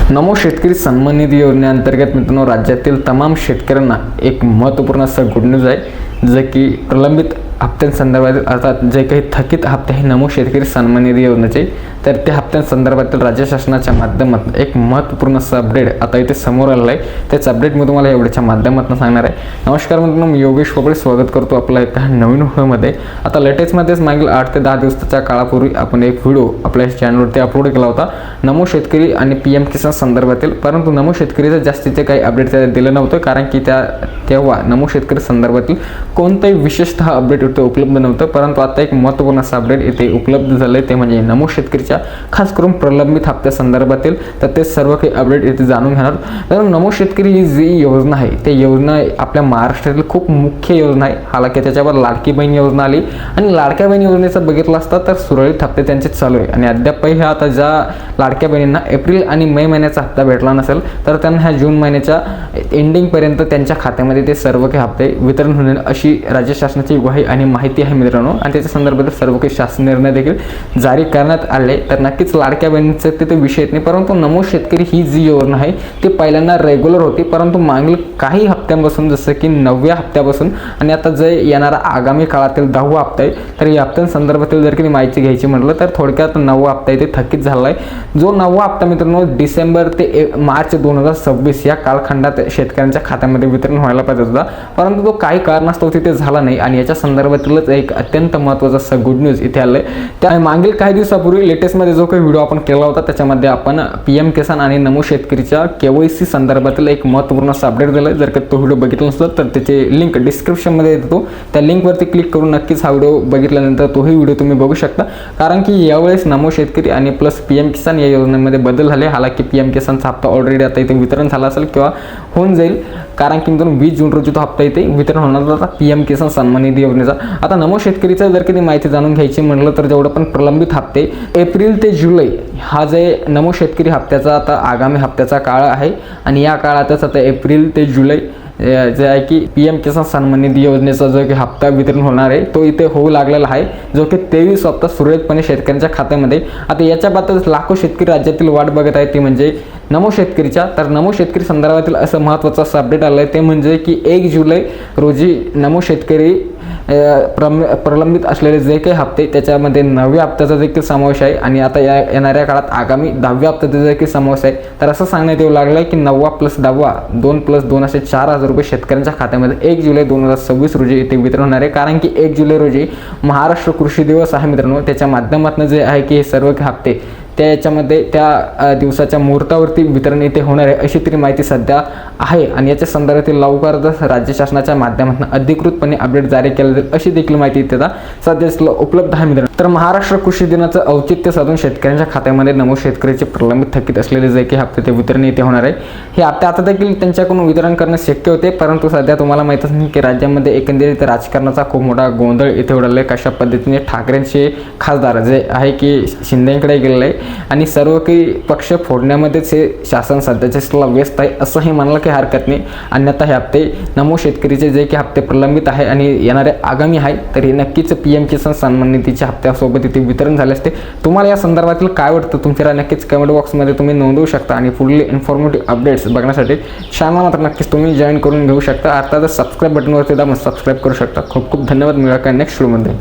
नमो शेतकरी सन्मान निधी योजनेअंतर्गत मित्रांनो राज्यातील तमाम शेतकऱ्यांना एक महत्त्वपूर्ण असं गुड न्यूज आहे, जे की प्रलंबित हप्त्यांसंदर्भातील अर्थात जे काही थकीत हप्ते आहे नमो शेतकरी सन्मान निधी योजनेचे, तर त्या हप्त्यांसंदर्भातील राज्य शासनाच्या माध्यमातून एक महत्त्वपूर्ण असं अपडेट आता इथे समोर आलेलं आहे। त्याच अपडेट मी तुम्हाला एवढ्याच्या माध्यमातून सांगणार आहे। नमस्कार मित्रांनो, मी योगेश पोपळे स्वागत करतो आपल्या एका नवीन व्हिडिओमध्ये। आता लेटेस्टमध्येच मागील 8 ते 10 दिवसाच्या काळापूर्वी आपण एक व्हिडिओ आपल्या चॅनलवरती अपलोड केला होता नमो शेतकरी आणि पीएम किसान संदर्भातील, परंतु नमो शेतकरीचं जास्तीचे काही अपडेट दिलं नव्हतं, कारण की तेव्हा नमो शेतकरी संदर्भातील कोणताही विशेषतः अपडेट इथे उपलब्ध नव्हतं। परंतु आता एक महत्त्वपूर्ण असं अपडेट इथे उपलब्ध झालं आहे, ते म्हणजे नमो शेतकरीच्या खास करून प्रलंबित हप्त्या संदर्भातील। तर ते सर्व काही अपडेट इथे जाणून घेणार। तर नमो शेतकरी ही जी योजना आहे ते योजना आपल्या महाराष्ट्रातील खूप मुख्य योजना आहे। हालाकी त्याच्यावर लाडकी बहीण योजना आली आणि लाडक्या बहीण योजनेचं बघितलं असता तर सुरळीत हप्ते त्यांचे चालू आहे आणि अद्यापही हे आता ज्या लाडक्या बहिणींना एप्रिल आणि मे महिन्याचा हप्ता भेटला नसेल तर त्यांना ह्या जून महिन्याच्या एंडिंग पर्यंत त्यांच्या खात्यामध्ये ते सर्व काही हप्ते वितरण होईल अशी राज्य शासनाची ग्वाही आणि माहिती आहे मित्रांनो। आणि त्याच्या संदर्भात सर्व काही शासन निर्णय देखील जारी करण्यात आले। तर नक्कीच लाडक्या बहिणींचे तिथे विषय येत नाही, परंतु नमो शेतकरी ही जी योजना आहे ती पहिल्यांदा रेग्युलर होती, परंतु मागील काही हप्त्यांपासून जसं की 9व्या हप्त्यापासून आणि आता जे येणारा आगामी काळातील 10वा हप्ता आहे, तर या हप्त्यांसंदर्भातील जर की माहिती घ्यायची म्हटलं तर थोडक्यात 9वा हप्ता इथे थकीत झाला आहे। जो 9वा हप्ता मित्रांनो डिसेंबर ते मार्च 2026 या कालखंडात शेतकऱ्यांच्या खात्यामध्ये वितरण व्हायला पाहिजे होता, परंतु तो काही कारणास्तव तिथे झाला नाही आणि याच्या संदर्भातीलच एक अत्यंत महत्त्वाचा असं गुड न्यूज इथे आलंय। त्या मागील काही दिवसापूर्वी लेटेस्टमध्ये जो काही व्हिडिओ आपण केला होता त्याच्यामध्ये आपण पीएम किसान आणि नमो शेतकरीच्या केवायसी संदर्भातील एक महत्त्वपूर्ण असा अपडेट दिलाय। जर का तो व्हिडिओ बघितला नसेल तर त्याची लिंक डिस्क्रिप्शनमध्ये देतो, त्या लिंकवरती क्लिक करून नक्कीच हा व्हिडिओ बघितल्यानंतर तोही व्हिडिओ तुम्ही बघू शकता, कारण की यावेळेस नमो शेतकरी आणि प्लस पीएम किसान या योजनेमध्ये बदल झाले। हालाकी पीएम किसानचा हप्ता ऑलरेडी आता इथे वितरण झाला असेल किंवा होऊन जाईल, कारण की मित्रांनो 20 जून रोजी तो हप्ता इथे वितरण होणार होता पीएम किसान सन्मान निधी योजनेचा। आता नमो शेतकरीचा जर कधी माहिती जाणून घ्यायची म्हटलं तर जेवढं पण प्रलंबित हप्ते एप्रिल ते जुलै हा जे नमो शेतकरी हप्त्याचा आता आगामी हप्त्याचा काळ आहे आणि या काळातच आता एप्रिल ते जुलै जे आहे की पीएम किसान सन्मान निधी योजनेचा जो की हप्ता वितरण होणार आहे तो इथे होऊ लागलेला आहे, जो की 23 हप्ता सुरळीतपणे शेतकऱ्यांच्या खात्यामध्ये। आता याच्याबाबतच लाखो शेतकरी राज्यातील वाट बघत आहेत, ती म्हणजे नमो शेतकरीच्या। तर नमो शेतकरी संदर्भातील असं महत्त्वाचं असं अपडेट आलं आहे, ते म्हणजे की 1 जुलै रोजी नमो शेतकरी प्रलंबित असलेले जे काही हप्ते त्याच्यामध्ये 9व्या हप्त्याचा देखील समावेश आहे आणि आता येणाऱ्या काळात आगामी 10व्या हप्त्याचा देखील समावेश आहे। तर असं सांगण्यात येऊ लागलं आहे की 9वा प्लस 10वा 2+2 असे 4,000 रुपये शेतकऱ्यांच्या खात्यामध्ये 1 जुलै 2026 रोजी इथे वितरण होणार आहे, कारण की 1 जुलै रोजी महाराष्ट्र कृषी दिवस आहे मित्रांनो। त्याच्या माध्यमातून जे आहे की हे सर्व हप्ते त्याच्यामध्ये त्या दिवसाच्या मुहूर्तावरती वितरण इथे होणार आहे अशी तरी माहिती सध्या आहे आणि याच्या संदर्भातील लवकरच राज्य शासनाच्या माध्यमातून अधिकृतपणे अपडेट जारी केले जाईल अशी देखील माहिती इथे सध्या उपलब्ध आहे मित्रांनो। तर महाराष्ट्र कृषी दिनाचं औचित्य साधून शेतकऱ्यांच्या खात्यामध्ये नमो शेतकरीचे प्रलंबित थकीत असलेले जे काही हप्ते ते वितरण इथे होणार आहे। हे हप्ते आता देखील त्यांच्याकडून वितरण करणे शक्य होते, परंतु सध्या तुम्हाला माहितच नाही की राज्यामध्ये एकंदरीत राजकारणाचा खूप मोठा गोंधळ इथे उडाला आहे। कशा पद्धतीने ठाकरेंचे खासदार जे आहे की शिंदेकडे गेलेले आहे आणि सर्व काही पक्ष फोडण्यामध्येच हे शासन सध्याच्या व्यस्त आहे असंही म्हणायला काही हरकत नाही। अन्यथा हे हप्ते नमो शेतकरीचे जे काही हप्ते प्रलंबित आहे आणि येणारे आगामी आहे तर हे नक्कीच पीएम किसान सन्मान निधीच्या हप्त्यासोबत इथे वितरण झाले असते। तुम्हाला या संदर्भातील काय वाटतं तुमच्या नक्कीच कमेंट बॉक्समध्ये तुम्ही नोंदवू शकता आणि पुढील इन्फॉर्मेटिव्ह अपडेट्स बघण्यासाठी चॅनल मात्र नक्कीच तुम्ही जॉईन करून घेऊ शकता। आता जर सबस्क्राईब बटनवरती दाबून सबस्क्राईब करू शकता। खूप खूप धन्यवाद, मिळूया नेक्स्ट व्हिडिओमध्ये।